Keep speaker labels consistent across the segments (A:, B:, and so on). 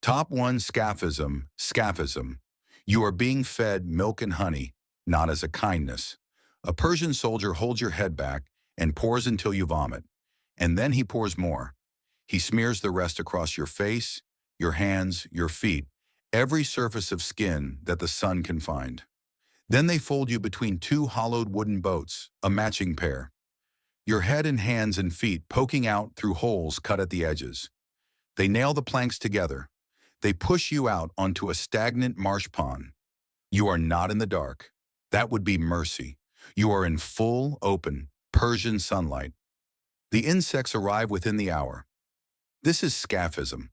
A: Top one, scaphism. Scaphism. You are being fed milk and honey, not as a kindness. A Persian soldier holds your head back and pours until you vomit. And then he pours more. He smears the rest across your face, your hands, your feet, every surface of skin that the sun can find. Then they fold you between two hollowed wooden boats, a matching pair. Your head and hands and feet poking out through holes cut at the edges. They nail the planks together. They push you out onto a stagnant marsh pond. You are not in the dark. That would be mercy. You are in full, open, Persian sunlight. The insects arrive within the hour. This is scaphism.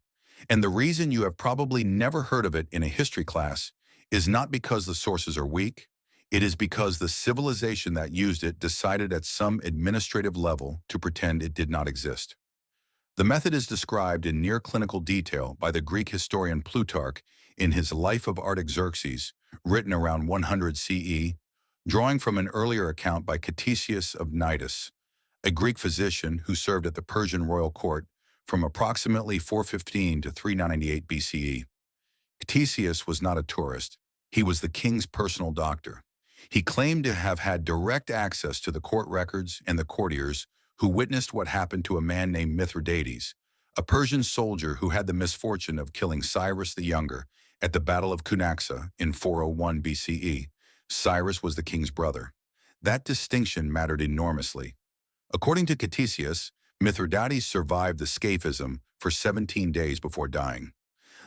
A: And the reason you have probably never heard of it in a history class is not because the sources are weak. It is because the civilization that used it decided at some administrative level to pretend it did not exist. The method is described in near-clinical detail by the Greek historian Plutarch in his Life of Artaxerxes, written around 100 CE, drawing from an earlier account by Ctesias of Cnidus, a Greek physician who served at the Persian royal court from approximately 415 to 398 BCE. Ctesias was not a tourist. He was the king's personal doctor. He claimed to have had direct access to the court records and the courtiers who witnessed what happened to a man named Mithridates, a Persian soldier who had the misfortune of killing Cyrus the Younger at the Battle of Cunaxa in 401 BCE. Cyrus was the king's brother. That distinction mattered enormously. According to Ctesias, Mithridates survived the scaphism for 17 days before dying.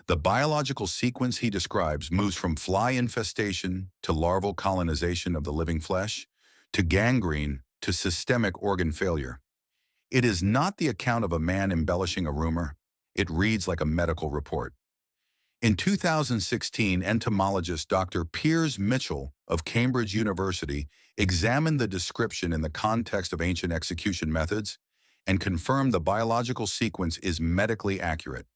A: The biological sequence he describes moves from fly infestation to larval colonization of the living flesh, to gangrene, to systemic organ failure. It is not the account of a man embellishing a rumor. It reads like a medical report. In 2016, entomologist Dr. Piers Mitchell of Cambridge University examined the description in the context of ancient execution methods and confirmed the biological sequence is medically accurate.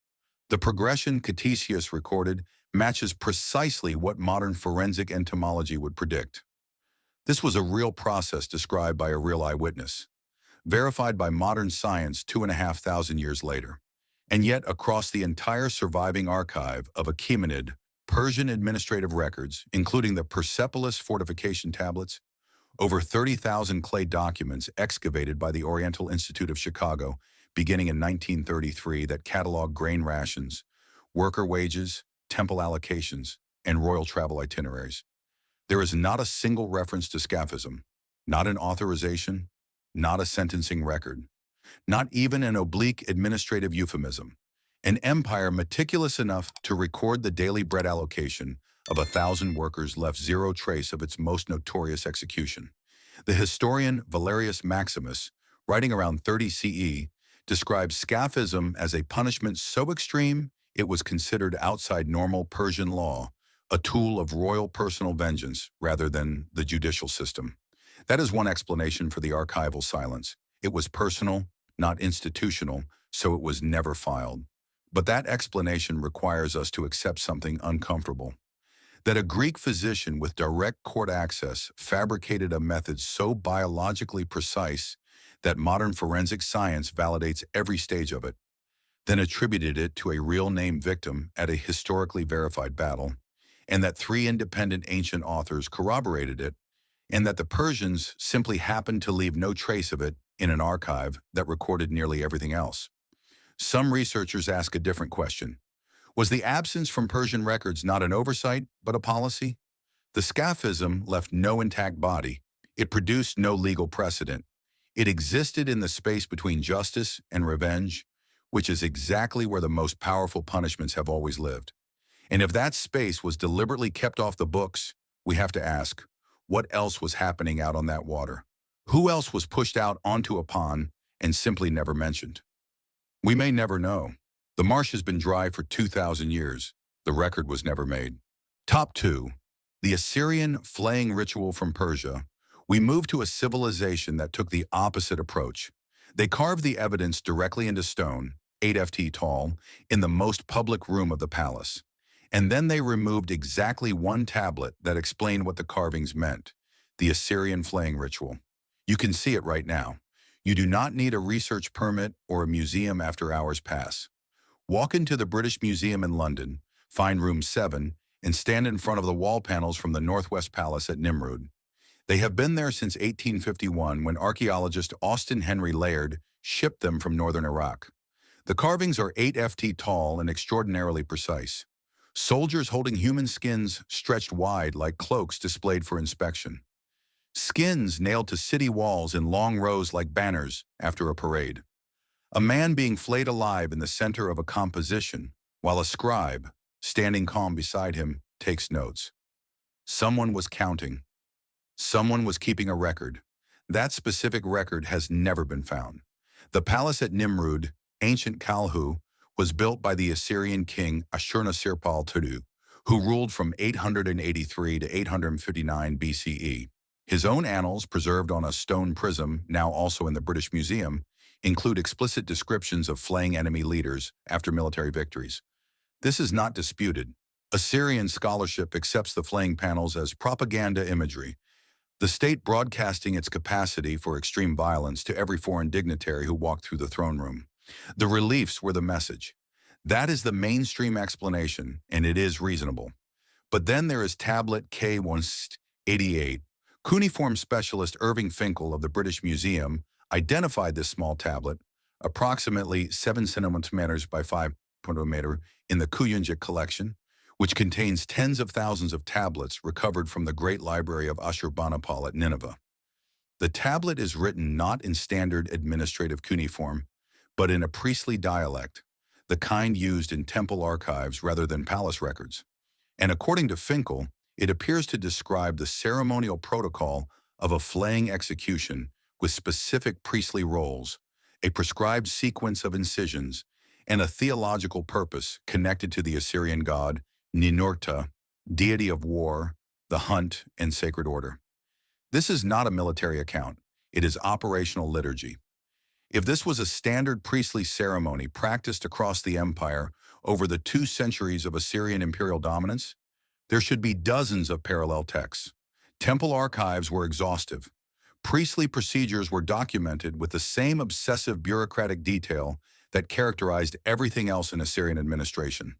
A: The progression Ctesias recorded matches precisely what modern forensic entomology would predict. This was a real process described by a real eyewitness, verified by modern science 2,500 years later. And yet, across the entire surviving archive of Achaemenid Persian administrative records, including the Persepolis fortification tablets, over 30,000 clay documents excavated by the Oriental Institute of Chicago beginning in 1933 that catalog grain rations, worker wages, temple allocations, and royal travel itineraries. There is not a single reference to scaphism, not an authorization, not a sentencing record, not even an oblique administrative euphemism. An empire meticulous enough to record the daily bread allocation of 1,000 workers left zero trace of its most notorious execution. The historian Valerius Maximus, writing around 30 CE, describes scaphism as a punishment so extreme it was considered outside normal Persian law, a tool of royal personal vengeance rather than the judicial system. That is one explanation for the archival silence. It was personal, not institutional, so it was never filed. But that explanation requires us to accept something uncomfortable. That a Greek physician with direct court access fabricated a method so biologically precise that modern forensic science validates every stage of it, then attributed it to a real name victim at a historically verified battle, and that 3 independent ancient authors corroborated it, and that the Persians simply happened to leave no trace of it in an archive that recorded nearly everything else. Some researchers ask a different question. Was the absence from Persian records not an oversight, but a policy? The scaphism left no intact body. It produced no legal precedent. It existed in the space between justice and revenge, which is exactly where the most powerful punishments have always lived. And if that space was deliberately kept off the books, we have to ask, what else was happening out on that water? Who else was pushed out onto a pond and simply never mentioned? We may never know. The marsh has been dry for 2,000 years. The record was never made. Top 2. The Assyrian flaying ritual from Persia. We moved to a civilization that took the opposite approach. They carved the evidence directly into stone, 8 ft tall, in the most public room of the palace. And then they removed exactly one tablet that explained what the carvings meant, the Assyrian flaying ritual. You can see it right now. You do not need a research permit or a museum after hours pass. Walk into the British Museum in London, find room 7, and stand in front of the wall panels from the Northwest Palace at Nimrud. They have been there since 1851 when archaeologist Austin Henry Layard shipped them from northern Iraq. The carvings are 8 ft tall and extraordinarily precise. Soldiers holding human skins stretched wide like cloaks displayed for inspection. Skins nailed to city walls in long rows like banners after a parade. A man being flayed alive in the center of a composition, while a scribe, standing calm beside him, takes notes. Someone was counting. Someone was keeping a record. That specific record has never been found. The palace at Nimrud, ancient Kalhu, was built by the Assyrian king Ashurnasirpal II, who ruled from 883 to 859 BCE. His own annals, preserved on a stone prism, now also in the British Museum, include explicit descriptions of flaying enemy leaders after military victories. This is not disputed. Assyrian scholarship accepts the flaying panels as propaganda imagery, the state broadcasting its capacity for extreme violence to every foreign dignitary who walked through the throne room. The reliefs were the message. That is the mainstream explanation, and it is reasonable. But then there is tablet K188. Cuneiform specialist Irving Finkel of the British Museum identified this small tablet, approximately 7 centimeters by 5 centimeters, in the Kuyunjik collection, which contains tens of thousands of tablets recovered from the Great Library of Ashurbanipal at Nineveh. The tablet is written not in standard administrative cuneiform, but in a priestly dialect, the kind used in temple archives rather than palace records. And according to Finkel, it appears to describe the ceremonial protocol of a flaying execution with specific priestly roles, a prescribed sequence of incisions, and a theological purpose connected to the Assyrian god Ninurta, deity of war, the hunt, and sacred order. This is not a military account. It is operational liturgy. If this was a standard priestly ceremony practiced across the empire over the 2 centuries of Assyrian imperial dominance, there should be dozens of parallel texts. Temple archives were exhaustive. Priestly procedures were documented with the same obsessive bureaucratic detail that characterized everything else in Assyrian administration.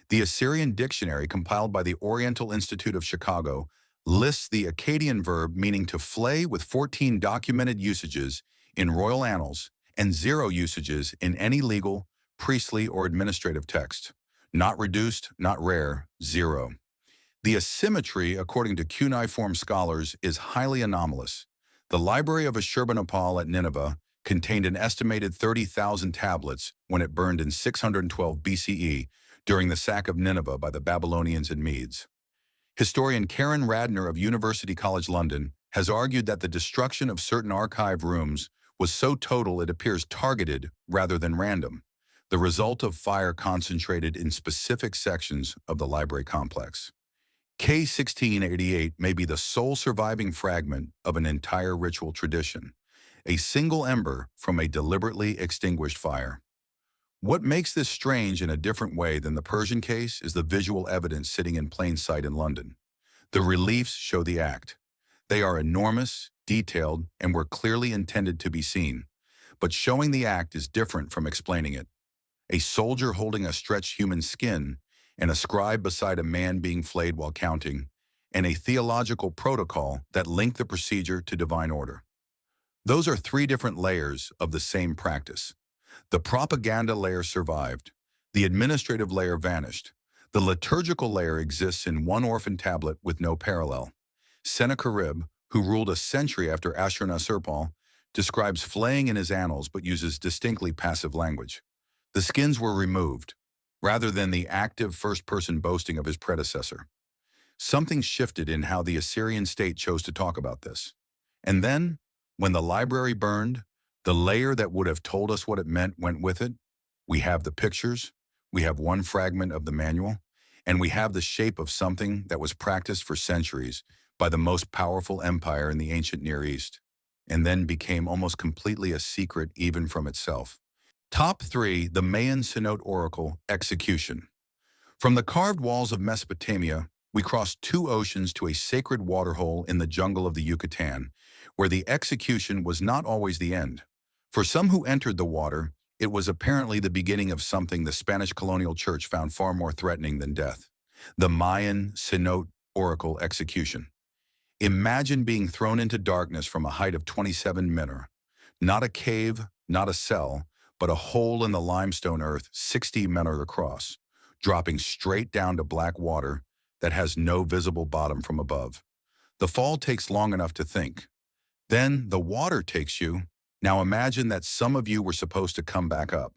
A: The Assyrian dictionary, compiled by the Oriental Institute of Chicago, lists the Akkadian verb meaning to flay with 14 documented usages in royal annals and 0 usages in any legal, priestly, or administrative text. Not reduced, not rare, 0. The asymmetry, according to cuneiform scholars, is highly anomalous. The Library of Ashurbanipal at Nineveh contained an estimated 30,000 tablets when it burned in 612 BCE during the sack of Nineveh by the Babylonians and Medes. Historian Karen Radner of University College London has argued that the destruction of certain archive rooms was so total it appears targeted rather than random, the result of fire concentrated in specific sections of the library complex. K1688 may be the sole surviving fragment of an entire ritual tradition, a single ember from a deliberately extinguished fire. What makes this strange in a different way than the Persian case is the visual evidence sitting in plain sight in London. The reliefs show the act. They are enormous, detailed, and were clearly intended to be seen. But showing the act is different from explaining it. A soldier holding a stretched human skin, and a scribe beside a man being flayed while counting, and a theological protocol that link the procedure to divine order. Those are 3 different layers of the same practice. The propaganda layer survived. The administrative layer vanished. The liturgical layer exists in one orphan tablet with no parallel. Sennacherib, who ruled a century after Ashurnasirpal, describes flaying in his annals but uses distinctly passive language. The skins were removed, rather than the active first-person boasting of his predecessor. Something shifted in how the Assyrian state chose to talk about this. And then, when the library burned, the layer that would have told us what it meant went with it. We have the pictures, we have one fragment of the manual, and we have the shape of something that was practiced for centuries by the most powerful empire in the ancient Near East, and then became almost completely a secret even from itself. Top 3, the Mayan Sinote Oracle, Execution. From the carved walls of Mesopotamia, we crossed 2 oceans to a sacred waterhole in the jungle of the Yucatan, where the execution was not always the end. For some who entered the water, It was apparently the beginning of something the Spanish colonial church found far more threatening than death: the Mayan cenote oracle execution. Imagine being thrown into darkness from a height of 27 meter. Not a cave, not a cell, but a hole in the limestone earth 60 meter across, dropping straight down to black water that has no visible bottom from above. The fall takes long enough to think. Then the water takes you. Now imagine that some of you were supposed to come back up.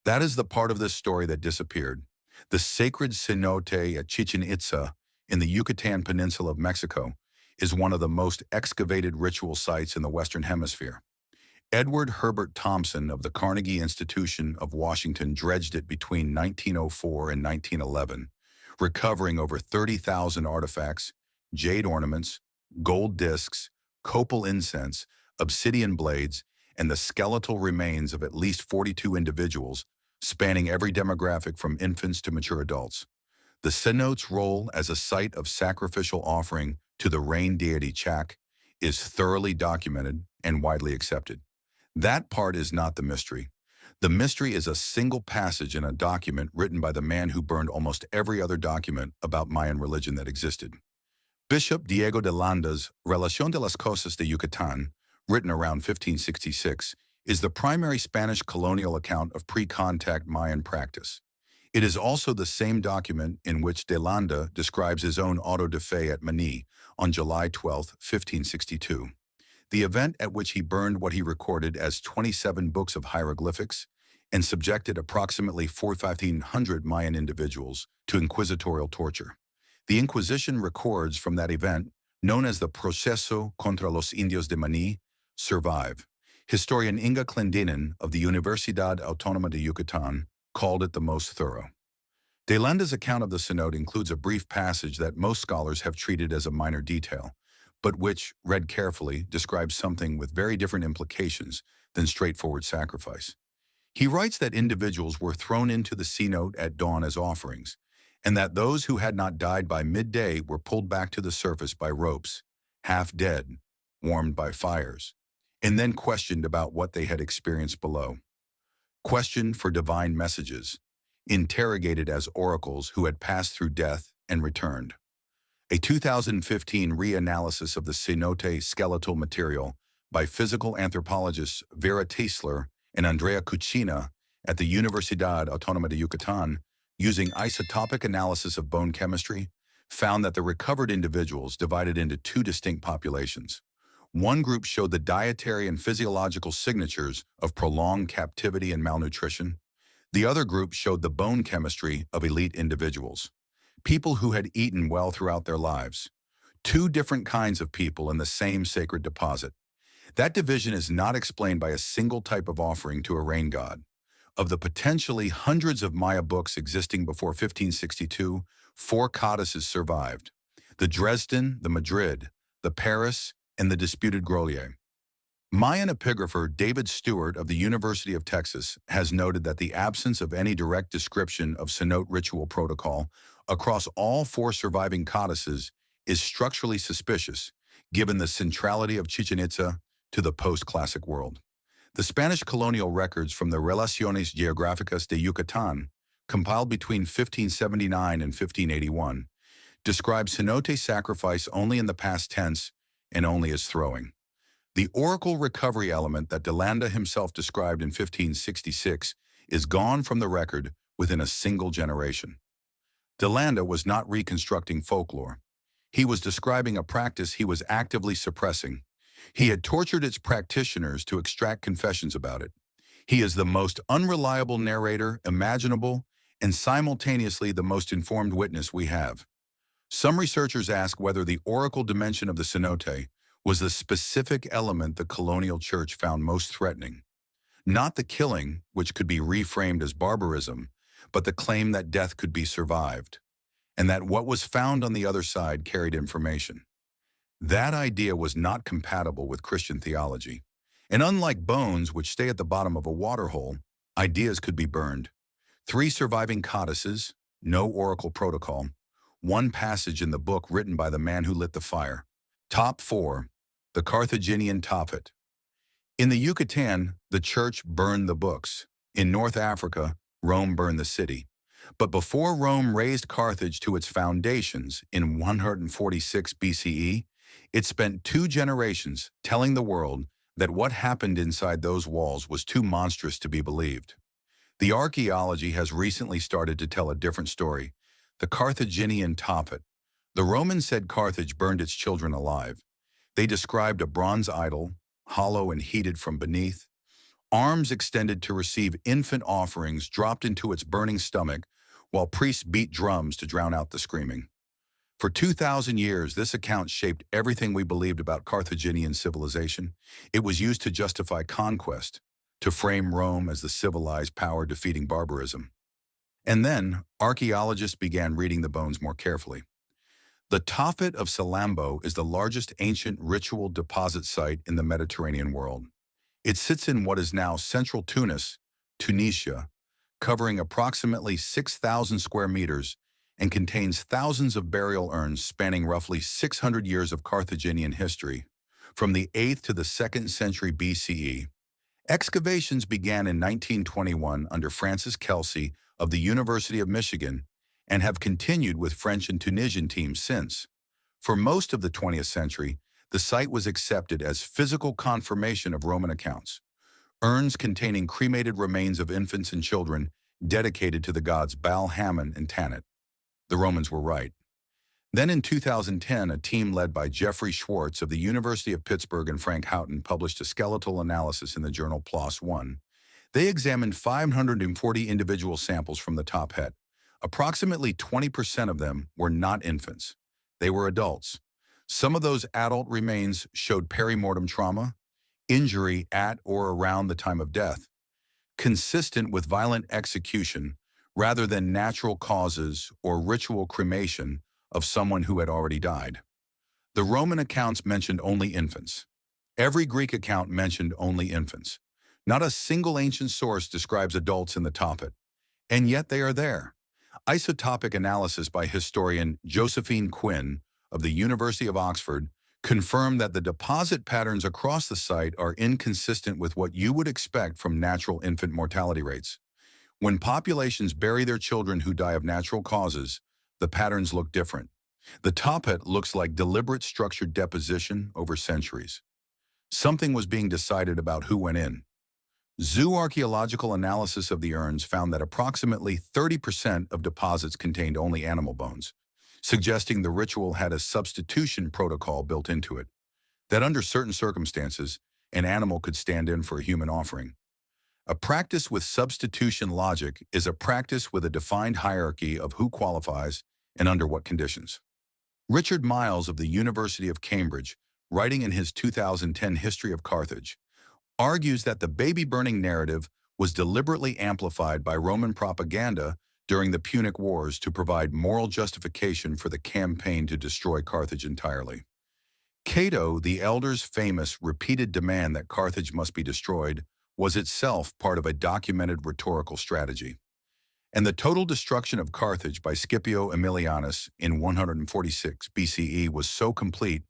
A: That is the part of this story that disappeared. The sacred cenote at Chichen Itza in the Yucatan Peninsula of Mexico is one of the most excavated ritual sites in the Western Hemisphere. Edward Herbert Thompson of the Carnegie Institution of Washington dredged it between 1904 and 1911, recovering over 30,000 artifacts, jade ornaments, gold discs, copal incense, obsidian blades, and the skeletal remains of at least 42 individuals, spanning every demographic from infants to mature adults. The cenote's role as a site of sacrificial offering to the rain deity Chak is thoroughly documented and widely accepted. That part is not the mystery. The mystery is a single passage in a document written by the man who burned almost every other document about Mayan religion that existed. Bishop Diego de Landa's Relación de las Cosas de Yucatán, written around 1566, is the primary Spanish colonial account of pre-contact Mayan practice. It is also the same document in which de Landa describes his own auto de fe at Mani on July 12, 1562. The event at which he burned what he recorded as 27 books of hieroglyphics and subjected approximately 1,400 Mayan individuals to inquisitorial torture. The Inquisition records from that event, known as the Proceso contra los Indios de Mani, survive. Historian Inga Clendinnen of the Universidad Autónoma de Yucatán called it the most thorough. De Landa's account of the cenote includes a brief passage that most scholars have treated as a minor detail, but which, read carefully, describes something with very different implications than straightforward sacrifice. He writes that individuals were thrown into the cenote at dawn as offerings, and that those who had not died by midday were pulled back to the surface by ropes, half dead, warmed by fires, and then questioned about what they had experienced below. Questioned for divine messages, interrogated as oracles who had passed through death and returned. A 2015 reanalysis of the cenote skeletal material by physical anthropologists Vera Teisler and Andrea Cucina at the Universidad Autónoma de Yucatán, using isotopic analysis of bone chemistry, found that the recovered individuals divided into two distinct populations. One group showed the dietary and physiological signatures of prolonged captivity and malnutrition. The other group showed the bone chemistry of elite individuals, people who had eaten well throughout their lives. Two different kinds of people in the same sacred deposit. That division is not explained by a single type of offering to a rain god. Of the potentially hundreds of Maya books existing before 1562, 4 codices survived: the Dresden, the Madrid, the Paris, and the disputed Grolier. Mayan epigrapher David Stewart of the University of Texas has noted that the absence of any direct description of cenote ritual protocol across all 4 surviving codices is structurally suspicious, given the centrality of Chichen Itza to the post-classic world. The Spanish colonial records from the Relaciones Geográficas de Yucatán, compiled between 1579 and 1581, describe cenote sacrifice only in the past tense and only as throwing. The oracle recovery element that de Landa himself described in 1566 is gone from the record within a single generation. De Landa was not reconstructing folklore. He was describing a practice he was actively suppressing. He had tortured its practitioners to extract confessions about it. He is the most unreliable narrator imaginable and simultaneously the most informed witness we have. Some researchers ask whether the oracle dimension of the cenote was the specific element the colonial church found most threatening. Not the killing, which could be reframed as barbarism, but the claim that death could be survived, and that what was found on the other side carried information. That idea was not compatible with Christian theology, and unlike bones, which stay at the bottom of a waterhole, ideas could be burned. 3 surviving codices, no oracle protocol, 1 passage in the book written by the man who lit the fire. Top 4. The Carthaginian Tophet. In the Yucatan, the church burned the books. In North Africa, Rome burned the city. But before Rome razed Carthage to its foundations in 146 BCE, it spent 2 generations telling the world that what happened inside those walls was too monstrous to be believed. The archaeology has recently started to tell a different story. The Carthaginian Tophet. The Romans said Carthage burned its children alive. They described a bronze idol, hollow and heated from beneath, arms extended to receive infant offerings dropped into its burning stomach, while priests beat drums to drown out the screaming. For 2,000 years, this account shaped everything we believed about Carthaginian civilization. It was used to justify conquest, to frame Rome as the civilized power defeating barbarism. And then, archaeologists began reading the bones more carefully. The Tophet of Salambo is the largest ancient ritual deposit site in the Mediterranean world. It sits in what is now central Tunis, Tunisia, covering approximately 6,000 square meters and contains thousands of burial urns spanning roughly 600 years of Carthaginian history, from the 8th to the 2nd century BCE. Excavations began in 1921 under Francis Kelsey of the University of Michigan and have continued with French and Tunisian teams since. For most of the 20th century, the site was accepted as physical confirmation of Roman accounts. Urns containing cremated remains of infants and children dedicated to the gods Baal, Hammon, and Tanit. The Romans were right. Then in 2010, a team led by Jeffrey Schwartz of the University of Pittsburgh and Frank Houghton published a skeletal analysis in the journal PLOS One. They examined 540 individual samples from the Tophet. Approximately 20% of them were not infants. They were adults. Some of those adult remains showed perimortem trauma, injury at or around the time of death, consistent with violent execution rather than natural causes or ritual cremation of someone who had already died. The Roman accounts mentioned only infants. Every Greek account mentioned only infants. Not a single ancient source describes adults in the Tophet, and yet they are there. Isotopic analysis by historian Josephine Quinn of the University of Oxford confirmed that the deposit patterns across the site are inconsistent with what you would expect from natural infant mortality rates. When populations bury their children who die of natural causes, the patterns look different. The Tophet looks like deliberate structured deposition over centuries. Something was being decided about who went in. Zooarchaeological analysis of the urns found that approximately 30% of deposits contained only animal bones, suggesting the ritual had a substitution protocol built into it, that under certain circumstances, an animal could stand in for a human offering. A practice with substitution logic is a practice with a defined hierarchy of who qualifies and under what conditions. Richard Miles of the University of Cambridge, writing in his 2010 History of Carthage, argues that the baby burning narrative was deliberately amplified by Roman propaganda during the Punic Wars to provide moral justification for the campaign to destroy Carthage entirely. Cato, the elder's famous repeated demand that Carthage must be destroyed, was itself part of a documented rhetorical strategy. And the total destruction of Carthage by Scipio Aemilianus in 146 BCE was so complete,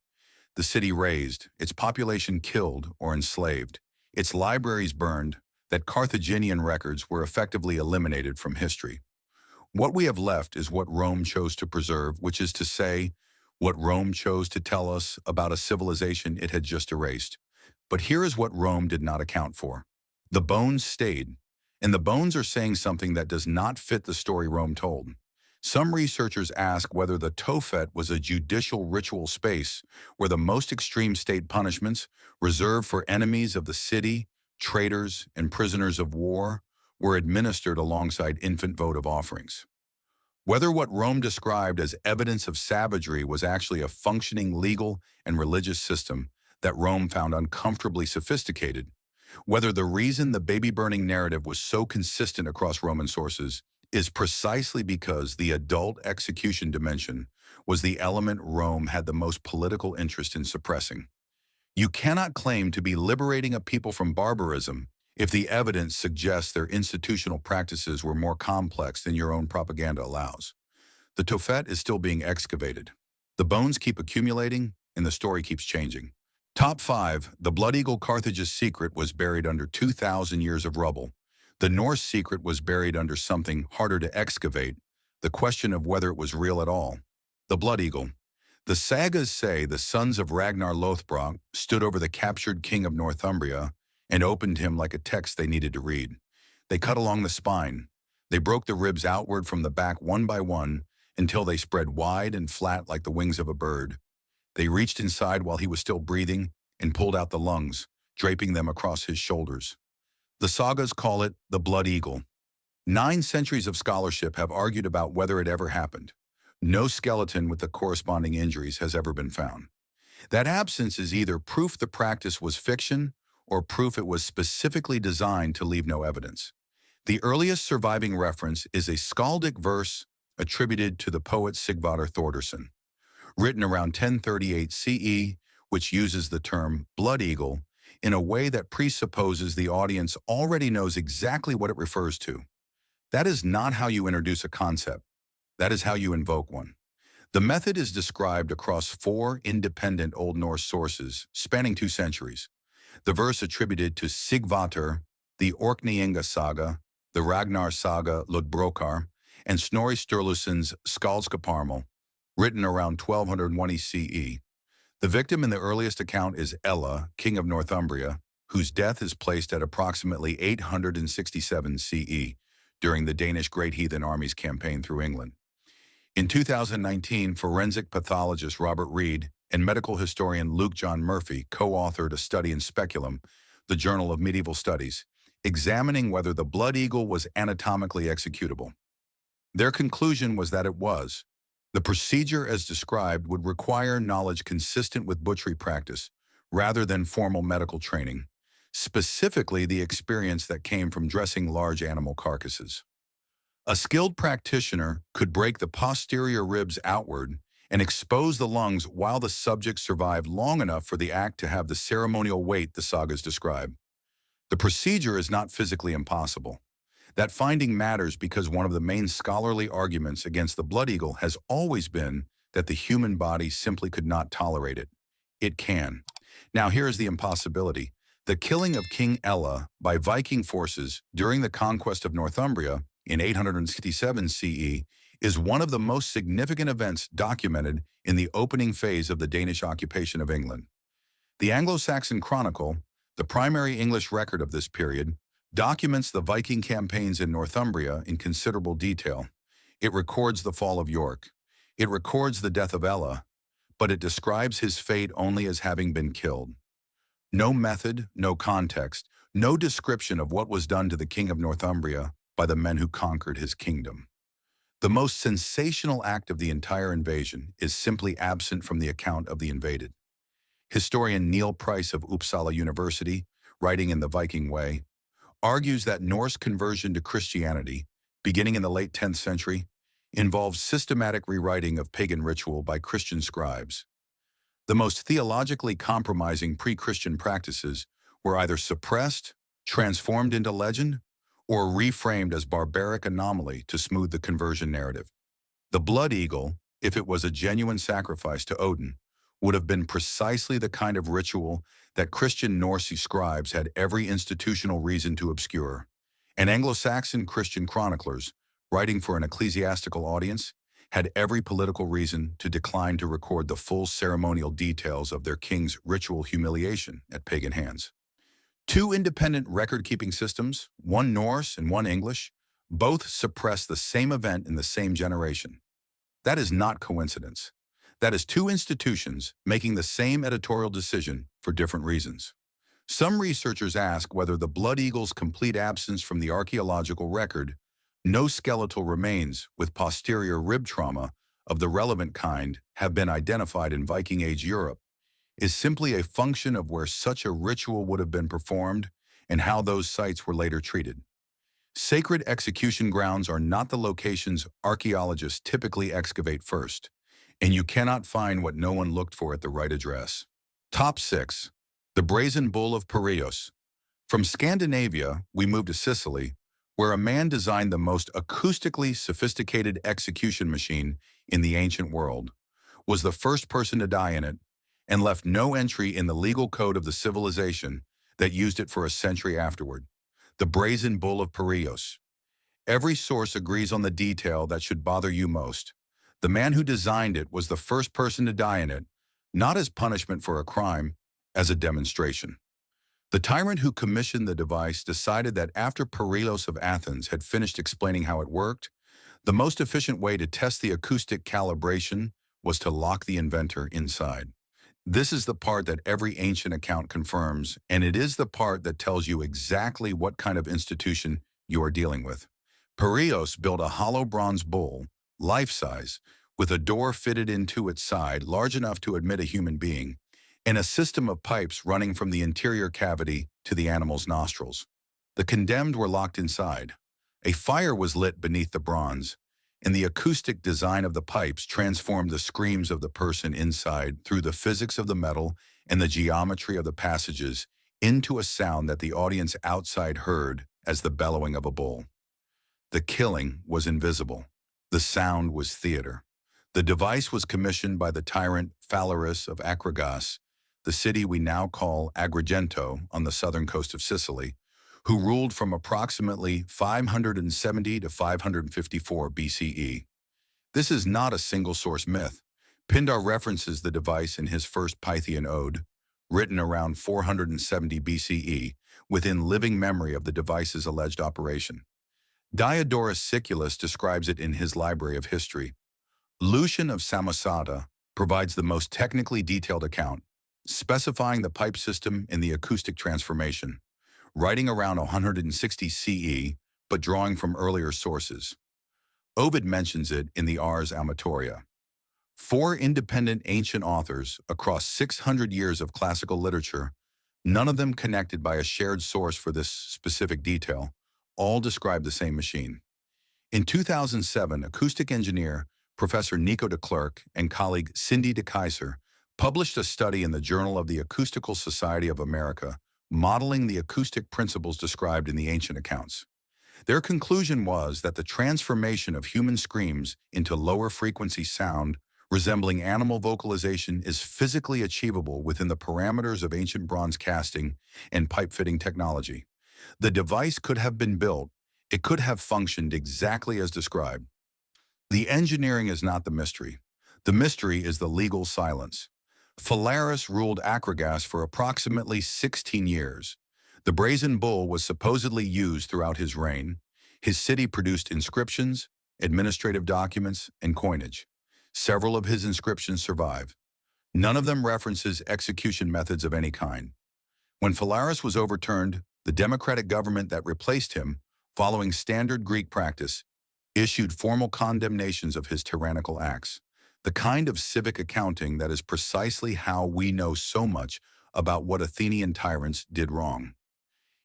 A: the city razed, its population killed or enslaved, its libraries burned, that Carthaginian records were effectively eliminated from history. What we have left is what Rome chose to preserve, which is to say, what Rome chose to tell us about a civilization it had just erased. But here is what Rome did not account for. The bones stayed, and the bones are saying something that does not fit the story Rome told. Some researchers ask whether the Tophet was a judicial ritual space where the most extreme state punishments, reserved for enemies of the city, traitors, and prisoners of war, were administered alongside infant votive offerings. Whether what Rome described as evidence of savagery was actually a functioning legal and religious system that Rome found uncomfortably sophisticated, whether the reason the baby burning narrative was so consistent across Roman sources is precisely because the adult execution dimension was the element Rome had the most political interest in suppressing. You cannot claim to be liberating a people from barbarism if the evidence suggests their institutional practices were more complex than your own propaganda allows. The Tophet is still being excavated. The bones keep accumulating, and the story keeps changing. Top 5. The Blood Eagle Carthage's secret was buried under 2,000 years of rubble. The Norse secret was buried under something harder to excavate, the question of whether it was real at all. The Blood Eagle. The sagas say the sons of Ragnar Lothbrok stood over the captured king of Northumbria and opened him like a text they needed to read. They cut along the spine. They broke the ribs outward from the back one by one until they spread wide and flat like the wings of a bird. They reached inside while he was still breathing and pulled out the lungs, draping them across his shoulders. The sagas call it the Blood Eagle. 9 centuries of scholarship have argued about whether it ever happened. No skeleton with the corresponding injuries has ever been found. That absence is either proof the practice was fiction or proof it was specifically designed to leave no evidence. The earliest surviving reference is a skaldic verse attributed to the poet Sigvaldur Thordarson, written around 1038 CE, which uses the term blood eagle in a way that presupposes the audience already knows exactly what it refers to. That is not how you introduce a concept. That is how you invoke one. The method is described across 4 independent Old Norse sources spanning 2 centuries. The verse attributed to Sigvaldur, the Orkneyinga saga, the Ragnar saga Lodbrokar, and Snorri Sturluson's Skaldskaparmal, written around 1220 CE. The victim in the earliest account is Ella, king of Northumbria, whose death is placed at approximately 867 CE during the Danish Great Heathen Army's campaign through England. In 2019, forensic pathologist Robert Reed and medical historian Luke John Murphy co-authored a study in Speculum, the Journal of Medieval Studies, examining whether the blood eagle was anatomically executable. Their conclusion was that it was. The procedure as described would require knowledge consistent with butchery practice rather than formal medical training, specifically the experience that came from dressing large animal carcasses. A skilled practitioner could break the posterior ribs outward and expose the lungs while the subject survived long enough for the act to have the ceremonial weight the sagas describe. The procedure is not physically impossible. That finding matters because one of the main scholarly arguments against the blood eagle has always been that the human body simply could not tolerate it. It can. Now here is the impossibility. The killing of King Ella by Viking forces during the conquest of Northumbria in 867 CE is one of the most significant events documented in the opening phase of the Danish occupation of England. The Anglo-Saxon Chronicle, the primary English record of this period, documents the Viking campaigns in Northumbria in considerable detail. It records the fall of York. It records the death of Ella, but it describes his fate only as having been killed. No method, no context, no description of what was done to the king of Northumbria by the men who conquered his kingdom. The most sensational act of the entire invasion is simply absent from the account of the invaded. Historian Neil Price of Uppsala University, writing in The Viking Way, argues that Norse conversion to Christianity, beginning in the late 10th century, involved systematic rewriting of pagan ritual by Christian scribes. The most theologically compromising pre-Christian practices were either suppressed, transformed into legend, or reframed as barbaric anomaly to smooth the conversion narrative. The blood eagle, if it was a genuine sacrifice to Odin, would have been precisely the kind of ritual that Christian Norse scribes had every institutional reason to obscure, and Anglo-Saxon Christian chroniclers, writing for an ecclesiastical audience, had every political reason to decline to record the full ceremonial details of their king's ritual humiliation at pagan hands. 2 independent record-keeping systems, one Norse and one English, both suppress the same event in the same generation. That is not coincidence. That is 2 institutions making the same editorial decision for different reasons. Some researchers ask whether the blood eagle's complete absence from the archaeological record, no skeletal remains with posterior rib trauma of the relevant kind have been identified in Viking Age Europe, is simply a function of where such a ritual would have been performed and how those sites were later treated. Sacred execution grounds are not the locations archaeologists typically excavate first, and you cannot find what no one looked for at the right address. Top 6. The Brazen Bull of Piraeus. From Scandinavia, we move to Sicily, where a man designed the most acoustically sophisticated execution machine in the ancient world, was the first person to die in it, and left no entry in the legal code of the civilization that used it for a century afterward. The brazen bull of Piraeus. Every source agrees on the detail that should bother you most. The man who designed it was the first person to die in it, not as punishment for a crime, as a demonstration. The tyrant who commissioned the device decided that after Piraeus of Athens had finished explaining how it worked, the most efficient way to test the acoustic calibration was to lock the inventor inside. This is the part that every ancient account confirms, and it is the part that tells you exactly what kind of institution you are dealing with. Piraeus built a hollow bronze bull, life-size, with a door fitted into its side large enough to admit a human being, and a system of pipes running from the interior cavity to the animal's nostrils. The condemned were locked inside. A fire was lit beneath the bronze, and the acoustic design of the pipes transformed the screams of the person inside through the physics of the metal and the geometry of the passages into a sound that the audience outside heard as the bellowing of a bull. The killing was invisible. The sound was theater. The device was commissioned by the tyrant Phalaris of Acragas, the city we now call Agrigento on the southern coast of Sicily, who ruled from approximately 570 to 554 BCE. This is not a single-source myth. Pindar references the device in his first Pythian ode, written around 470 BCE, within living memory of the device's alleged operation. Diodorus Siculus describes it in his Library of History. Lucian of Samosata provides the most technically detailed account, specifying the pipe system and the acoustic transformation, writing around 160 CE, but drawing from earlier sources. Ovid mentions it in the Ars Amatoria. 4 independent ancient authors across 600 years of classical literature, none of them connected by a shared source for this specific detail, all describe the same machine. In 2007, acoustic engineer Professor Nico de Klerk and colleague Cindy de Keyser published a study in the Journal of the Acoustical Society of America, modeling the acoustic principles described in the ancient accounts. Their conclusion was that the transformation of human screams into lower frequency sound resembling animal vocalization is physically achievable within the parameters of ancient bronze casting and pipe fitting technology. The device could have been built, it could have functioned exactly as described. The engineering is not the mystery. The mystery is the legal silence. Phalaris ruled Acragas for approximately 16 years. The brazen bull was supposedly used throughout his reign. His city produced inscriptions, administrative documents, and coinage. Several of his inscriptions survive. None of them references execution methods of any kind. When Phalaris was overturned, the democratic government that replaced him, following standard Greek practice, issued formal condemnations of his tyrannical acts, the kind of civic accounting that is precisely how we know so much about what Athenian tyrants did wrong.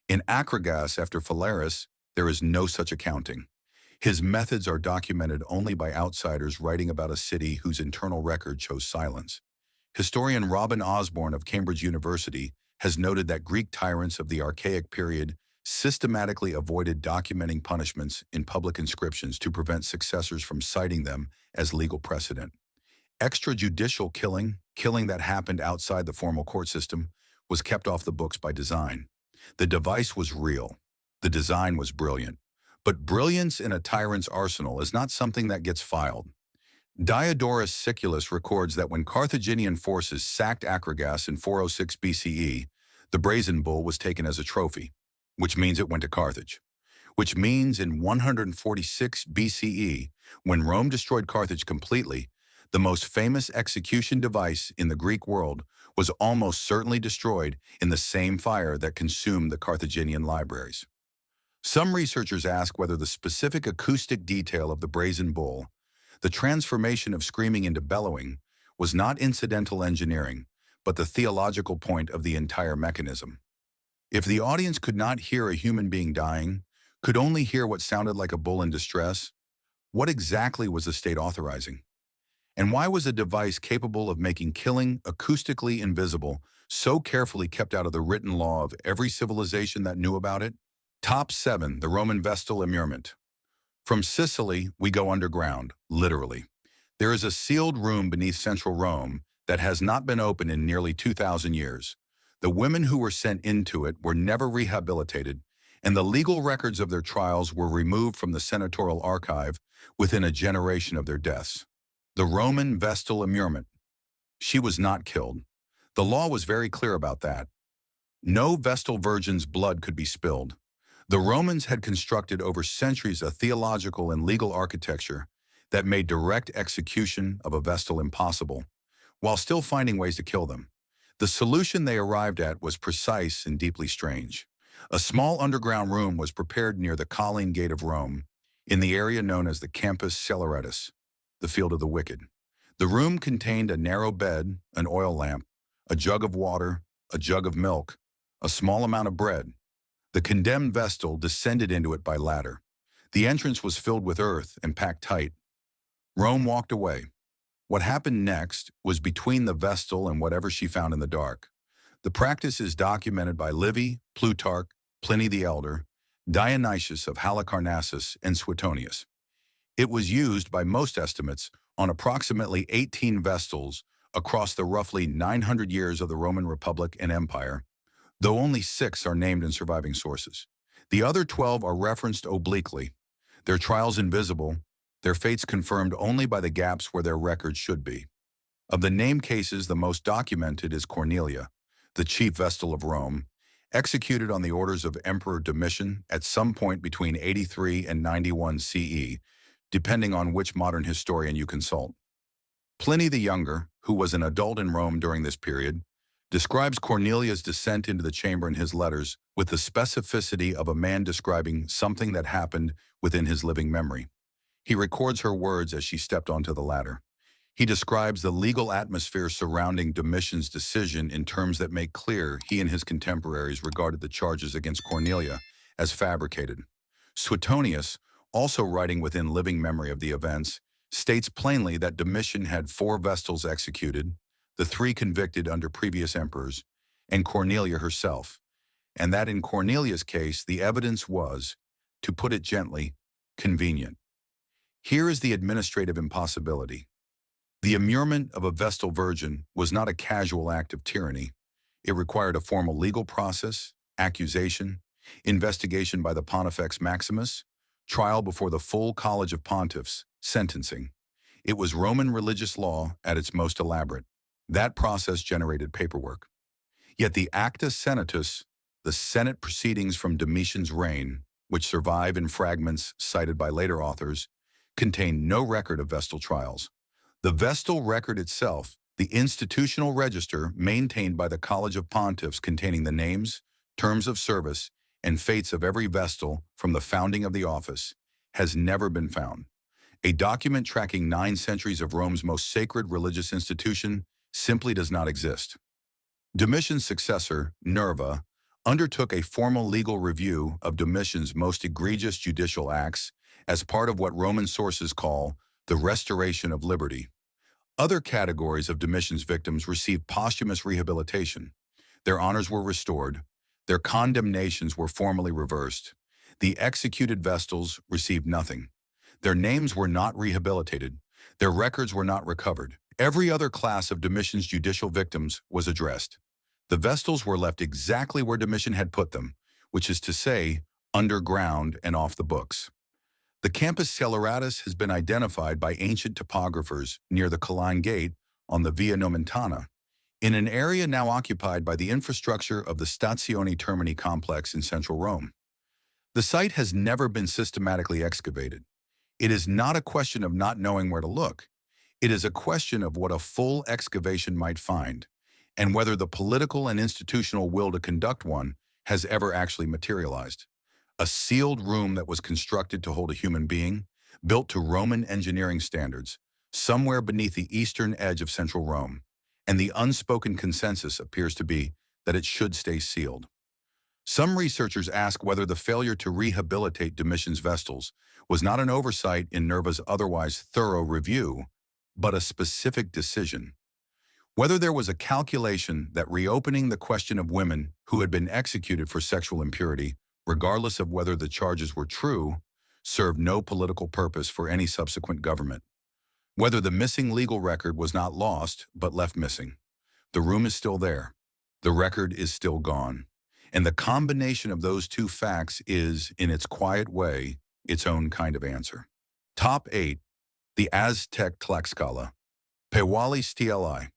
A: In Acragas after Phalaris, there is no such accounting. His methods are documented only by outsiders writing about a city whose internal record chose silence. Historian Robin Osborne of Cambridge University has noted that Greek tyrants of the archaic period systematically avoided documenting punishments in public inscriptions to prevent successors from citing them as legal precedent. Extrajudicial killing that happened outside the formal court system, was kept off the books by design. The device was real. The design was brilliant. But brilliance in a tyrant's arsenal is not something that gets filed. Diodorus Siculus records that when Carthaginian forces sacked Acragas in 406 BCE, the brazen bull was taken as a trophy, which means it went to Carthage. Which means in 146 BCE, when Rome destroyed Carthage completely, the most famous execution device in the Greek world was almost certainly destroyed in the same fire that consumed the Carthaginian libraries. Some researchers ask whether the specific acoustic detail of the brazen bull, the transformation of screaming into bellowing, was not incidental engineering, but the theological point of the entire mechanism. If the audience could not hear a human being dying, could only hear what sounded like a bull in distress, what exactly was the state authorizing? And why was a device capable of making killing acoustically invisible so carefully kept out of the written law of every civilization that knew about it? Top 7, the Roman Vestal Immurement. From Sicily, we go underground, literally. There is a sealed room beneath central Rome that has not been opened in nearly 2,000 years. The women who were sent into it were never rehabilitated, and the legal records of their trials were removed from the senatorial archive within a generation of their deaths. The Roman Vestal Immurement. She was not killed. The law was very clear about that. No Vestal virgin's blood could be spilled. The Romans had constructed over centuries a theological and legal architecture that made direct execution of a Vestal impossible, while still finding ways to kill them. The solution they arrived at was precise and deeply strange. A small underground room was prepared near the Colline Gate of Rome, in the area known as the Campus Celeratus, the Field of the Wicked. The room contained a narrow bed, an oil lamp, a jug of water, a jug of milk, a small amount of bread. The condemned Vestal descended into it by ladder. The entrance was filled with earth and packed tight. Rome walked away. What happened next was between the Vestal and whatever she found in the dark. The practice is documented by Livy, Plutarch, Pliny the Elder, Dionysius of Halicarnassus, and Suetonius. It was used by most estimates on approximately 18 Vestals across the roughly 900 years of the Roman Republic and Empire, though only 6 are named in surviving sources. The other 12 are referenced obliquely, their trials invisible, their fates confirmed only by the gaps where their records should be. Of the named cases, the most documented is Cornelia, the chief Vestal of Rome, executed on the orders of Emperor Domitian at some point between 83 and 91 CE, depending on which modern historian you consult. Pliny the Younger, who was an adult in Rome during this period, describes Cornelia's descent into the chamber in his letters with the specificity of a man describing something that happened within his living memory. He records her words as she stepped onto the ladder. He describes the legal atmosphere surrounding Domitian's decision in terms that make clear he and his contemporaries regarded the charges against Cornelia as fabricated. Suetonius, also writing within living memory of the events, states plainly that Domitian had 4 Vestals executed, the 3 convicted under previous emperors, and Cornelia herself, and that in Cornelia's case the evidence was, to put it gently, convenient. Here is the administrative impossibility. The immurement of a Vestal virgin was not a casual act of tyranny. It required a formal legal process, accusation, investigation by the Pontifex Maximus, trial before the full College of Pontiffs, sentencing. It was Roman religious law at its most elaborate. That process generated paperwork. Yet the Acta Senatus, the Senate proceedings from Domitian's reign, which survive in fragments cited by later authors, contain no record of Vestal trials. The Vestal record itself, the institutional register maintained by the College of Pontiffs containing the names, terms of service, and fates of every Vestal from the founding of the office, has never been found. A document tracking 9 centuries of Rome's most sacred religious institution simply does not exist. Domitian's successor, Nerva, undertook a formal legal review of Domitian's most egregious judicial acts as part of what Roman sources call the restoration of liberty. Other categories of Domitian's victims received posthumous rehabilitation. Their honors were restored. Their condemnations were formally reversed. The executed Vestals received nothing. Their names were not rehabilitated. Their records were not recovered. Every other class of Domitian's judicial victims was addressed. The Vestals were left exactly where Domitian had put them, which is to say, underground and off the books. The Campus Celeratus has been identified by ancient topographers near the Colline Gate on the Via Nomentana, in an area now occupied by the infrastructure of the Stazione Termini complex in central Rome. The site has never been systematically excavated. It is not a question of not knowing where to look. It is a question of what a full excavation might find, and whether the political and institutional will to conduct one has ever actually materialized. A sealed room that was constructed to hold a human being, built to Roman engineering standards, somewhere beneath the eastern edge of central Rome, and the unspoken consensus appears to be that it should stay sealed. Some researchers ask whether the failure to rehabilitate Domitian's Vestals was not an oversight in Nerva's otherwise thorough review, but a specific decision. Whether there was a calculation that reopening the question of women who had been executed for sexual impurity, regardless of whether the charges were true, served no political purpose for any subsequent government. Whether the missing legal record was not lost, but left missing. The room is still there. The record is still gone. And the combination of those two facts is, in its quiet way, its own kind of answer. Top 8. The Aztec Tlaxcala. Pewali Stli.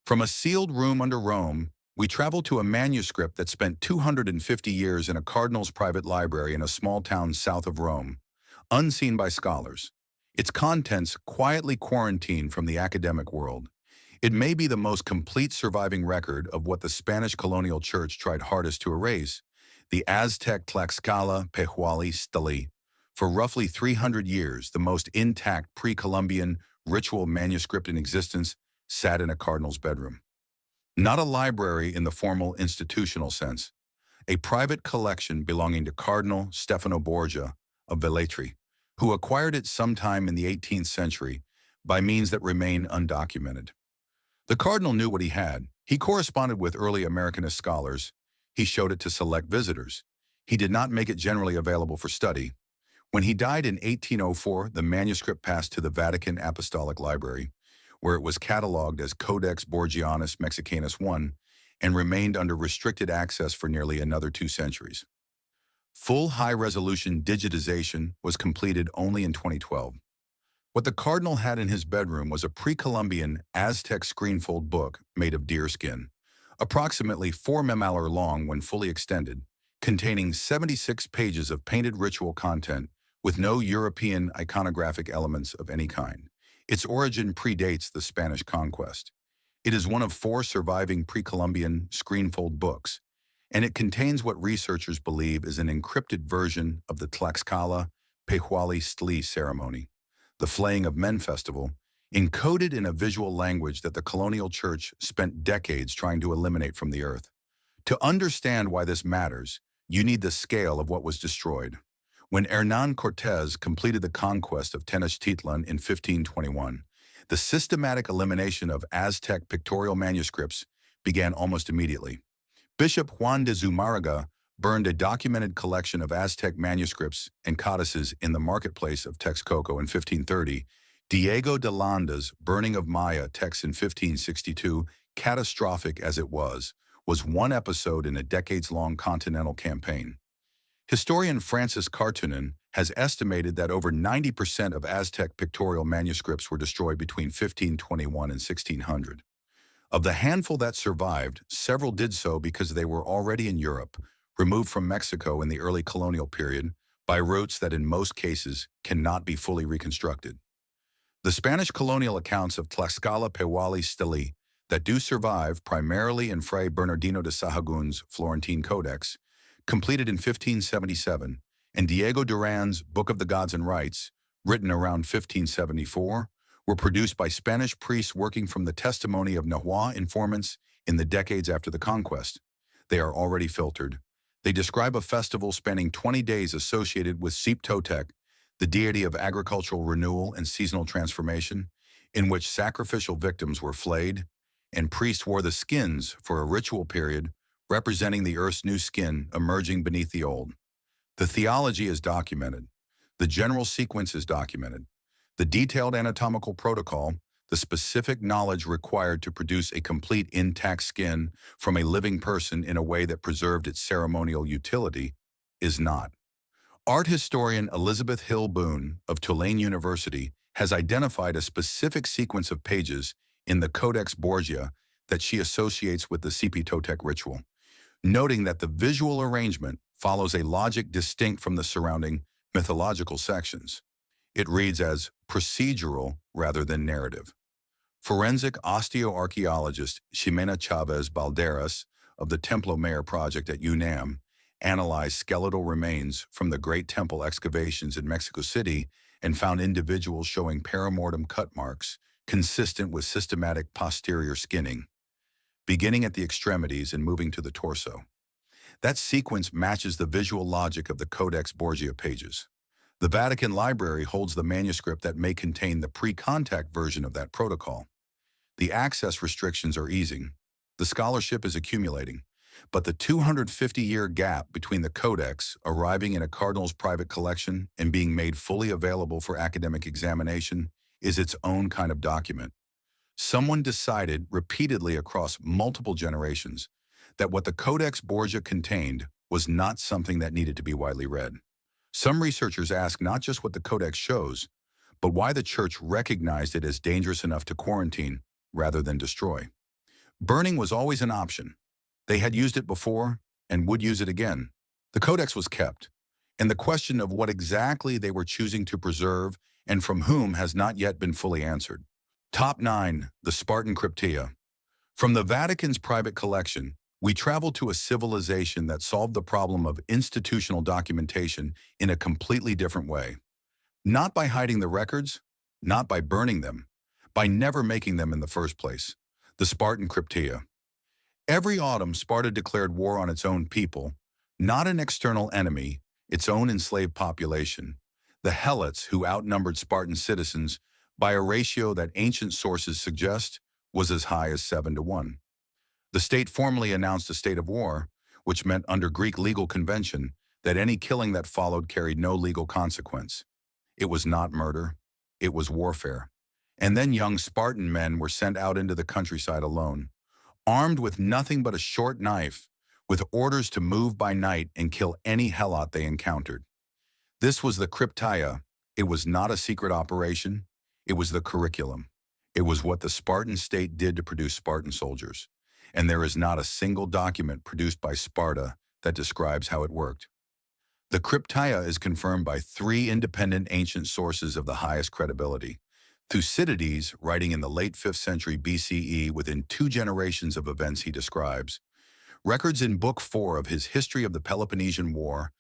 A: From a sealed room under Rome, we travel to a manuscript that spent 250 years in a cardinal's private library in a small town south of Rome, unseen by scholars. Its contents quietly quarantined from the academic world. It may be the most complete surviving record of what the Spanish colonial church tried hardest to erase, the Aztec Tlaxcala Pewali Stli. For roughly 300 years, the most intact pre-Columbian ritual manuscript in existence sat in a cardinal's bedroom. Not a library in the formal institutional sense, a private collection belonging to Cardinal Stefano Borgia of Velletri, who acquired it sometime in the 18th century by means that remain undocumented. The cardinal knew what he had. He corresponded with early Americanist scholars. He showed it to select visitors. He did not make it generally available for study. When he died in 1804, the manuscript passed to the Vatican Apostolic Library, where it was catalogued as Codex Borgianus Mexicanus I and remained under restricted access for nearly another 2 centuries. Full high-resolution digitization was completed only in 2012. What the cardinal had in his bedroom was a pre-Columbian Aztec screenfold book made of deer skin, approximately 4 mm long when fully extended, containing 76 pages of painted ritual content with no European iconographic elements of any kind. Its origin predates the Spanish conquest. It is one of 4 surviving pre-Columbian screenfold books, and it contains what researchers believe is an encrypted version of the Tlaxcala Pewali Stli ceremony, the Flaying of Men festival, encoded in a visual language that the colonial church spent decades trying to eliminate from the earth. To understand why this matters, you need the scale of what was destroyed. When Hernán Cortés completed the conquest of Tenochtitlan in 1521, the systematic elimination of Aztec pictorial manuscripts began almost immediately. Bishop Juan de Zumárraga burned a documented collection of Aztec manuscripts and codices in the marketplace of Texcoco in 1530. Diego de Landa's burning of Maya texts in 1562, catastrophic as it was one episode in a decades-long continental campaign. Historian Francis Cartunen has estimated that over 90% of Aztec pictorial manuscripts were destroyed between 1521 and 1600. Of the handful that survived, several did so because they were already in Europe, removed from Mexico in the early colonial period, by routes that in most cases cannot be fully reconstructed. The Spanish colonial accounts of Tlaxcala Pewali Stli that do survive primarily in Fray Bernardino de Sahagun's Florentine Codex, completed in 1577, and Diego Duran's Book of the Gods and Rites, written around 1574, were produced by Spanish priests working from the testimony of Nahua informants in the decades after the conquest. They are already filtered. They describe a festival spanning 20 days associated with Siptotec, the deity of agricultural renewal and seasonal transformation, in which sacrificial victims were flayed, and priests wore the skins for a ritual period representing the earth's new skin emerging beneath the old. The theology is documented. The general sequence is documented. The detailed anatomical protocol, the specific knowledge required to produce a complete intact skin from a living person in a way that preserved its ceremonial utility, is not. Art historian Elizabeth Hill Boone of Tulane University has identified a specific sequence of pages in the Codex Borgia that she associates with the Siptotec ritual, noting that the visual arrangement follows a logic distinct from the surrounding mythological sections. It reads as procedural rather than narrative. Forensic osteoarchaeologist Ximena Chavez Balderas of the Templo Mayor project at UNAM analyzed skeletal remains from the Great Temple excavations in Mexico City and found individuals showing perimortem cut marks consistent with systematic posterior skinning, beginning at the extremities and moving to the torso. That sequence matches the visual logic of the Codex Borgia pages. The Vatican Library holds the manuscript that may contain the pre-contact version of that protocol. The access restrictions are easing. The scholarship is accumulating. But the 250-year gap between the Codex arriving in a cardinal's private collection and being made fully available for academic examination is its own kind of document. Someone decided repeatedly across multiple generations that what the Codex Borgia contained was not something that needed to be widely read. Some researchers ask not just what the Codex shows, but why the church recognized it as dangerous enough to quarantine rather than destroy. Burning was always an option. They had used it before and would use it again. The Codex was kept, and the question of what exactly they were choosing to preserve and from whom has not yet been fully answered. Top 9. The Spartan Cryptia. From the Vatican's private collection, we travel to a civilization that solved the problem of institutional documentation in a completely different way. Not by hiding the records, not by burning them, by never making them in the first place. The Spartan Cryptia. Every autumn, Sparta declared war on its own people, not an external enemy, its own enslaved population, the Helots, who outnumbered Spartan citizens by a ratio that ancient sources suggest was as high as 7-1. The state formally announced a state of war, which meant under Greek legal convention that any killing that followed carried no legal consequence. It was not murder, it was warfare. And then young Spartan men were sent out into the countryside alone, armed with nothing but a short knife, with orders to move by night and kill any Helot they encountered. This was the Cryptia. It was not a secret operation. It was the curriculum. It was what the Spartan state did to produce Spartan soldiers. And there is not a single document produced by Sparta that describes how it worked. The Cryptia is confirmed by 3 independent ancient sources of the highest credibility. Thucydides, writing in the late 5th century BCE within 2 generations of events he describes, records in Book 4 of his History of the Peloponnesian War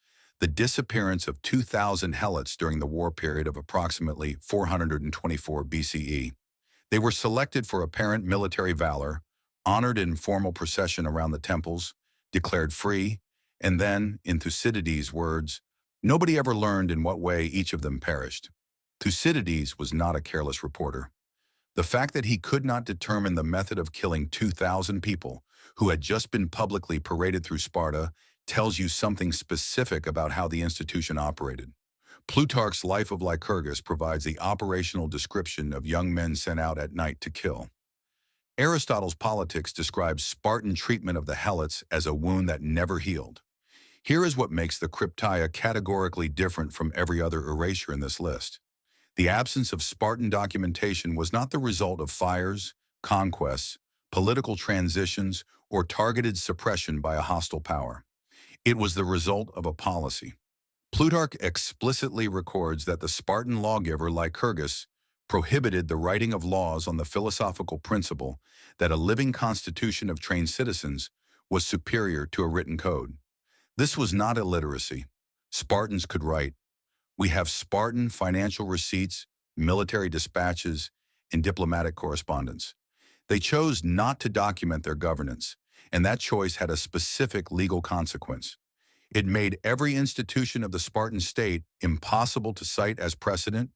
A: the disappearance of 2,000 Helots during the war period of approximately 424 BCE. They were selected for apparent military valor, honored in formal procession around the temples, declared free, and then, in Thucydides' words, nobody ever learned in what way each of them perished. Thucydides was not a careless reporter. The fact that he could not determine the method of killing 2,000 people who had just been publicly paraded through Sparta tells you something specific about how the institution operated. Plutarch's Life of Lycurgus provides the operational description of young men sent out at night to kill. Aristotle's Politics describes Spartan treatment of the Helots as a wound that never healed. Here is what makes the Cryptia categorically different from every other erasure in this list. The absence of Spartan documentation was not the result of fires, conquests, political transitions, or targeted suppression by a hostile power. It was the result of a policy. Plutarch explicitly records that the Spartan lawgiver Lycurgus prohibited the writing of laws on the philosophical principle that a living constitution of trained citizens was superior to a written code. This was not illiteracy. Spartans could write. We have Spartan financial receipts, military dispatches, and diplomatic correspondence. They chose not to document their governance, and that choice had a specific legal consequence. It made every institution of the Spartan state impossible to cite as precedent,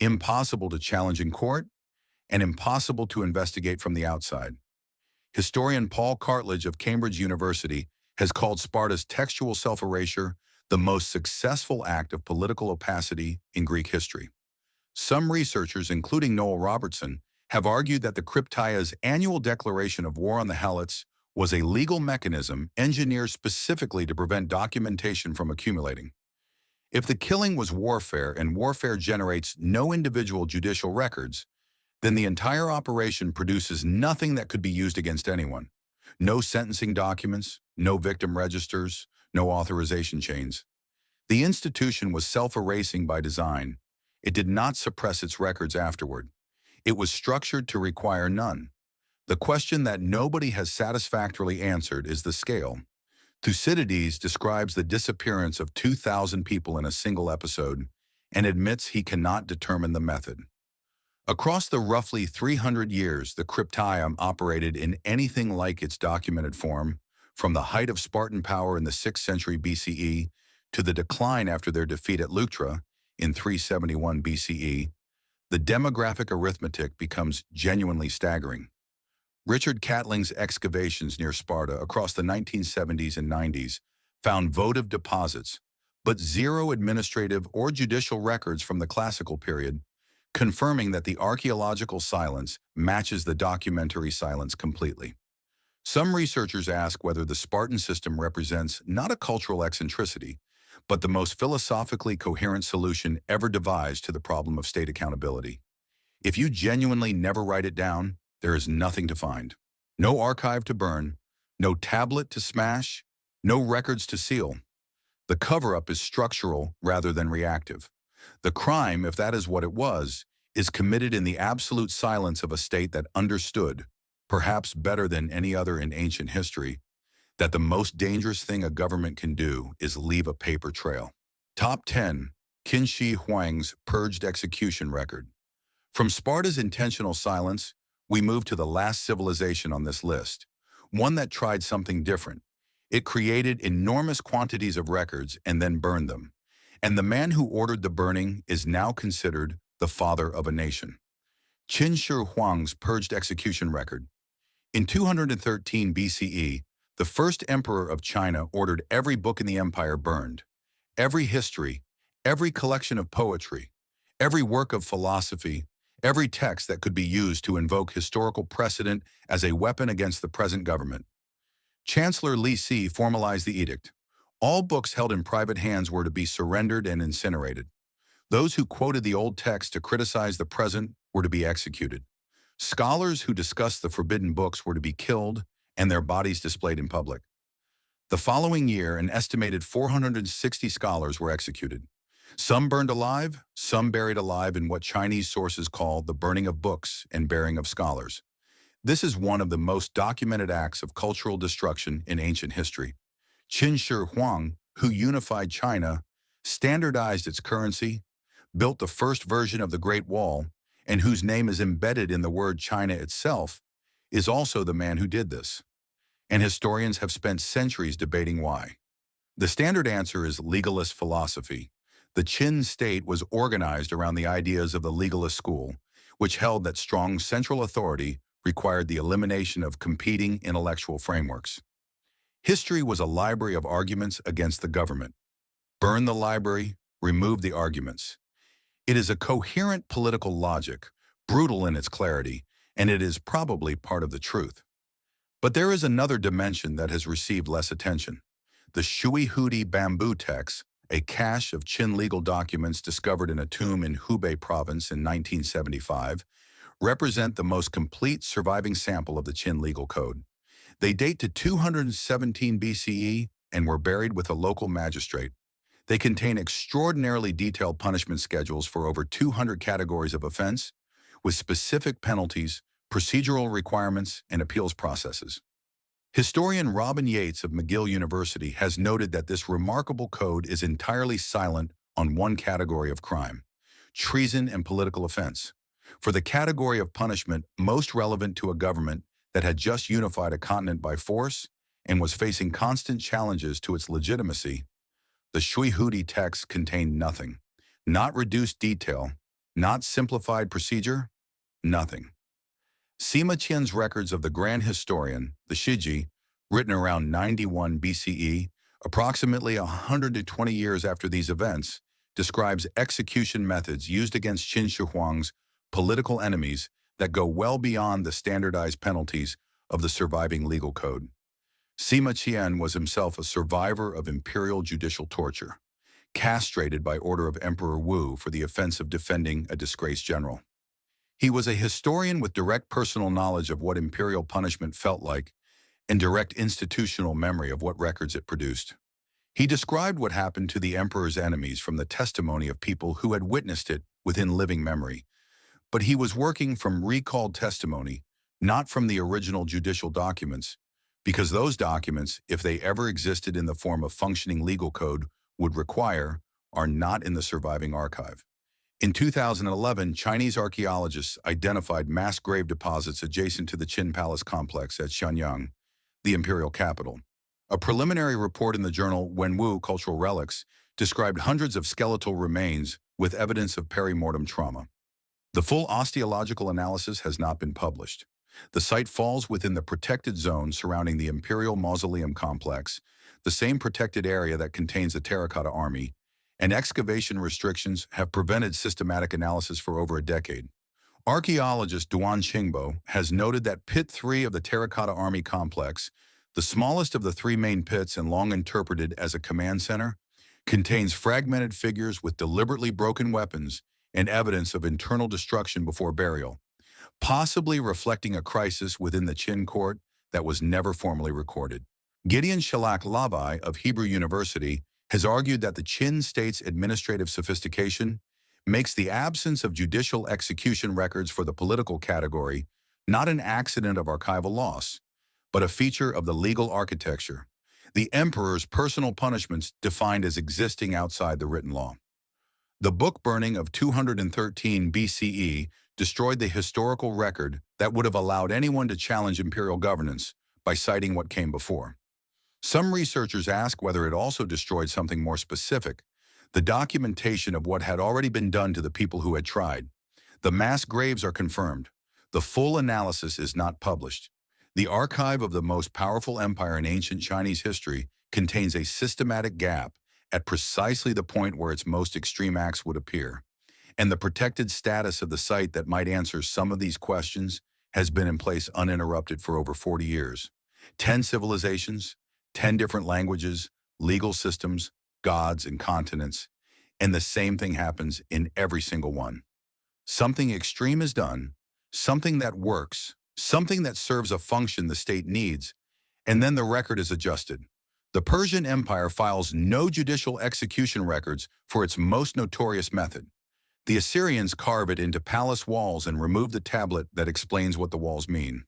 A: impossible to challenge in court, and impossible to investigate from the outside. Historian Paul Cartledge of Cambridge University has called Sparta's textual self-erasure the most successful act of political opacity in Greek history. Some researchers, including Noel Robertson, have argued that the Cryptia's annual declaration of war on the Helots was a legal mechanism engineered specifically to prevent documentation from accumulating. If the killing was warfare and warfare generates no individual judicial records, then the entire operation produces nothing that could be used against anyone. No sentencing documents, no victim registers, no authorization chains. The institution was self-erasing by design. It did not suppress its records afterward. It was structured to require none. The question that nobody has satisfactorily answered is the scale. Thucydides describes the disappearance of 2,000 people in a single episode and admits he cannot determine the method. Across the roughly 300 years the Cryptium operated in anything like its documented form, from the height of Spartan power in the 6th century BCE to the decline after their defeat at Leuctra in 371 BCE, the demographic arithmetic becomes genuinely staggering. Richard Catling's excavations near Sparta across the 1970s and 90s found votive deposits, but zero administrative or judicial records from the classical period, confirming that the archaeological silence matches the documentary silence completely. Some researchers ask whether the Spartan system represents not a cultural eccentricity, but the most philosophically coherent solution ever devised to the problem of state accountability. If you genuinely never write it down, there is nothing to find. No archive to burn, no tablet to smash, no records to seal. The cover-up is structural rather than reactive. The crime, if that is what it was, is committed in the absolute silence of a state that understood, perhaps better than any other in ancient history, that the most dangerous thing a government can do is leave a paper trail. Top 10. Qin Shi Huang's Purged Execution Record. From Sparta's intentional silence, we move to the last civilization on this list, one that tried something different. It created enormous quantities of records and then burned them. And the man who ordered the burning is now considered the father of a nation. Qin Shi Huang's Purged Execution Record. In 213 BCE, the first emperor of China ordered every book in the empire burned. Every history, every collection of poetry, every work of philosophy, every text that could be used to invoke historical precedent as a weapon against the present government. Chancellor Li Si formalized the edict. All books held in private hands were to be surrendered and incinerated. Those who quoted the old text to criticize the present were to be executed. Scholars who discussed the forbidden books were to be killed and their bodies displayed in public. The following year, an estimated 460 scholars were executed. Some burned alive, some buried alive in what Chinese sources call the burning of books and burying of scholars. This is one of the most documented acts of cultural destruction in ancient history. Qin Shi Huang, who unified China, standardized its currency, built the first version of the Great Wall, and whose name is embedded in the word China itself, is also the man who did this. And historians have spent centuries debating why. The standard answer is legalist philosophy. The Qin state was organized around the ideas of the legalist school, which held that strong central authority required the elimination of competing intellectual frameworks. History was a library of arguments against the government. Burn the library, remove the arguments. It is a coherent political logic, brutal in its clarity, and it is probably part of the truth. But there is another dimension that has received less attention. The Shui Hudi bamboo texts, a cache of Qin legal documents discovered in a tomb in Hubei province in 1975, represent the most complete surviving sample of the Qin legal code. They date to 217 BCE and were buried with a local magistrate. They contain extraordinarily detailed punishment schedules for over 200 categories of offense, with specific penalties, procedural requirements, and appeals processes. Historian Robin Yates of McGill University has noted that this remarkable code is entirely silent on one category of crime: treason and political offense. For the category of punishment most relevant to a government that had just unified a continent by force and was facing constant challenges to its legitimacy, the Shui Hudi texts contained nothing. Not reduced detail, not simplified procedure, nothing. Sima Qian's records of the Grand Historian, the Shiji, written around 91 BCE, approximately 120 years after these events, describes execution methods used against Qin Shi Huang's political enemies that go well beyond the standardized penalties of the surviving legal code. Sima Qian was himself a survivor of imperial judicial torture, castrated by order of Emperor Wu for the offense of defending a disgraced general. He was a historian with direct personal knowledge of what imperial punishment felt like and direct institutional memory of what records it produced. He described what happened to the emperor's enemies from the testimony of people who had witnessed it within living memory. But he was working from recalled testimony, not from the original judicial documents, because those documents, if they ever existed in the form of functioning legal code would require, are not in the surviving archive. In 2011, Chinese archaeologists identified mass grave deposits adjacent to the Qin Palace complex at Shenyang, the imperial capital. A preliminary report in the journal Wenwu Cultural Relics described hundreds of skeletal remains with evidence of perimortem trauma. The full osteological analysis has not been published. The site falls within the protected zone surrounding the Imperial Mausoleum complex, the same protected area that contains the Terracotta Army, and excavation restrictions have prevented systematic analysis for over a decade. Archaeologist Duan Qingbo has noted that Pit 3 of the Terracotta Army Complex, the smallest of the three main pits and long interpreted as a command center, contains fragmented figures with deliberately broken weapons and evidence of internal destruction before burial, possibly reflecting a crisis within the Qin court that was never formally recorded. Gideon Shalak Lavai of Hebrew University has argued that the Qin state's administrative sophistication makes the absence of judicial execution records for the political category not an accident of archival loss, but a feature of the legal architecture, the emperor's personal punishments defined as existing outside the written law. The book burning of 213 BCE destroyed the historical record that would have allowed anyone to challenge imperial governance by citing what came before. Some researchers ask whether it also destroyed something more specific, the documentation of what had already been done to the people who had tried. The mass graves are confirmed. The full analysis is not published. The archive of the most powerful empire in ancient Chinese history contains a systematic gap at precisely the point where its most extreme acts would appear. And the protected status of the site that might answer some of these questions has been in place uninterrupted for over 40 years. 10 civilizations, 10 different languages, legal systems, gods, and continents, and the same thing happens in every single one. Something extreme is done, something that works, something that serves a function the state needs, and then the record is adjusted. The Persian Empire files no judicial execution records for its most notorious method. The Assyrians carve it into palace walls and remove the tablet that explains what the walls mean.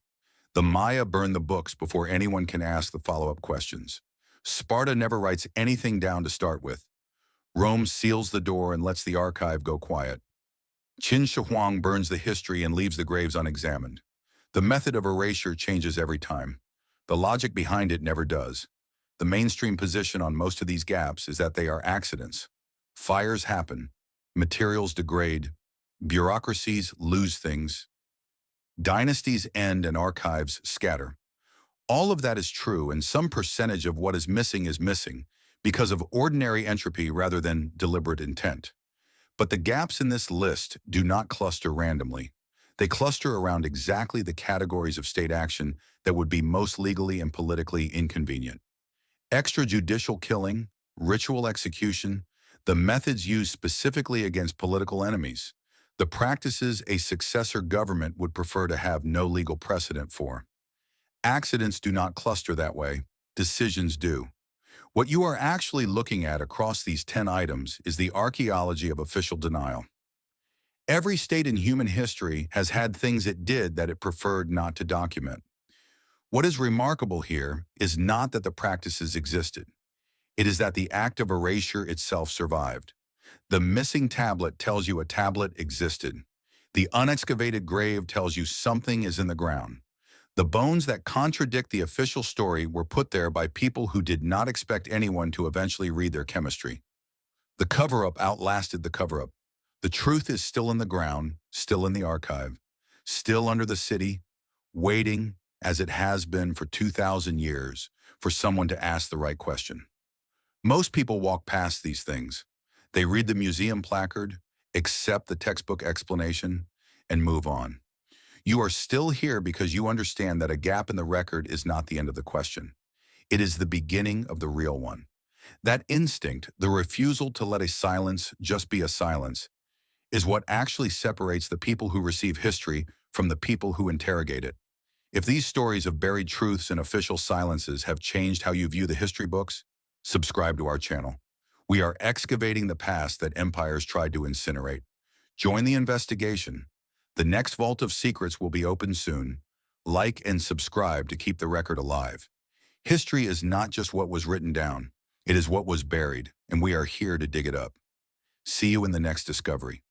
A: The Maya burn the books before anyone can ask the follow-up questions. Sparta never writes anything down to start with. Rome seals the door and lets the archive go quiet. Qin Shi Huang burns the history and leaves the graves unexamined. The method of erasure changes every time. The logic behind it never does. The mainstream position on most of these gaps is that they are accidents. Fires happen. Materials degrade. Bureaucracies lose things. Dynasties end and archives scatter. All of that is true, and some percentage of what is missing because of ordinary entropy rather than deliberate intent. But the gaps in this list do not cluster randomly. They cluster around exactly the categories of state action that would be most legally and politically inconvenient. Extrajudicial killing, ritual execution, the methods used specifically against political enemies, the practices a successor government would prefer to have no legal precedent for. Accidents do not cluster that way. Decisions do. What you are actually looking at across these 10 items is the archaeology of official denial. Every state in human history has had things it did that it preferred not to document. What is remarkable here is not that the practices existed. It is that the act of erasure itself survived. The missing tablet tells you a tablet existed. The unexcavated grave tells you something is in the ground. The bones that contradict the official story were put there by people who did not expect anyone to eventually read their chemistry. The cover-up outlasted the cover-up. The truth is still in the ground, still in the archive, still under the city, waiting, as it has been for 2,000 years, for someone to ask the right question. Most people walk past these things. They read the museum placard, accept the textbook explanation, and move on. You are still here because you understand that a gap in the record is not the end of the question. It is the beginning of the real one. That instinct, the refusal to let a silence just be a silence, is what actually separates the people who receive history from the people who interrogate it. If these stories of buried truths and official silences have changed how you view the history books, subscribe to our channel. We are excavating the past that empires tried to incinerate. Join the investigation. The next vault of secrets will be open soon. Like and subscribe to keep the record alive. History is not just what was written down. It is what was buried, and we are here to dig it up. See you in the next discovery.